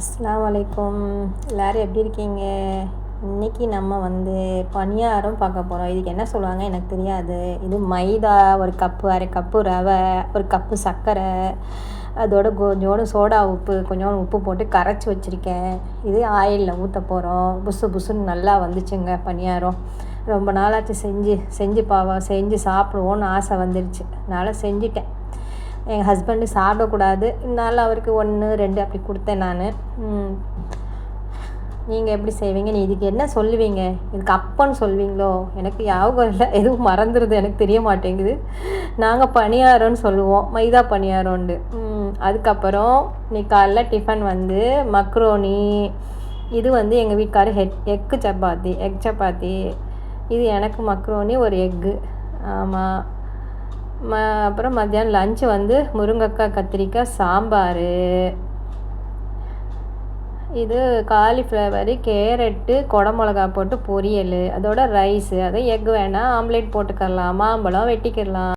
அஸ்ஸலாமு அலைக்கும். எல்லோரும் எப்படி இருக்கீங்க? இன்றைக்கி நம்ம பணியாரம் பார்க்க போகிறோம். இதுக்கு என்ன சொல்லுவாங்க எனக்கு தெரியாது. இது மைதா, ஒரு கப்பு, அரை கப்பு ரவை, ஒரு கப்பு சர்க்கரை, அதோட கொஞ்சோண்டு சோடா உப்பு, கொஞ்சோண்டு உப்பு போட்டு கரைச்சி வச்சுருக்கேன். இது ஆயிலில் ஊற்ற போகிறோம். புசு புசுன்னு நல்லா வந்துச்சுங்க பணியாரம். ரொம்ப நாளாச்சு செஞ்சு சாப்பிடுவோன்னு ஆசை வந்துருச்சு. அதனால் செஞ்சுட்டேன். எங்கள் ஹஸ்பண்டு சாப்பிடக்கூடாது, இதனால் அவருக்கு 1 2 அப்படி கொடுத்தேன் நான். நீங்கள் எப்படி செய்வீங்க? இதுக்கு என்ன சொல்லுவீங்க? இதுக்கு அப்பன்னு சொல்வீங்களோ? எனக்கு ஞாபகம் இல்லை, எதுவும் மறந்துடுது, எனக்கு தெரிய மாட்டேங்குது. நாங்கள் பணியாரம்னு சொல்லுவோம், மைதா பணியாரம்ண்டு. அதுக்கப்புறம் இன்னைக்கு காலைல டிஃபன் மக்ரோனி. இது எங்கள் வீட்டுக்காரர் எக் சப்பாத்தி. இது எனக்கு மக்ரோனி, ஒரு எக்கு. ஆமாம். அப்புறம் மத்தியானம் லஞ்சு முருங்கைக்காய் கத்திரிக்காய் சாம்பார். இது காலிஃப்ளவரு, கேரட்டு, குடமிளகா போட்டு பொரியல், அதோட ரைஸு. அது எக் வேணால் ஆம்லேட் போட்டுக்கலாம், மாம்பழம் வெட்டிக்கிடலாம்.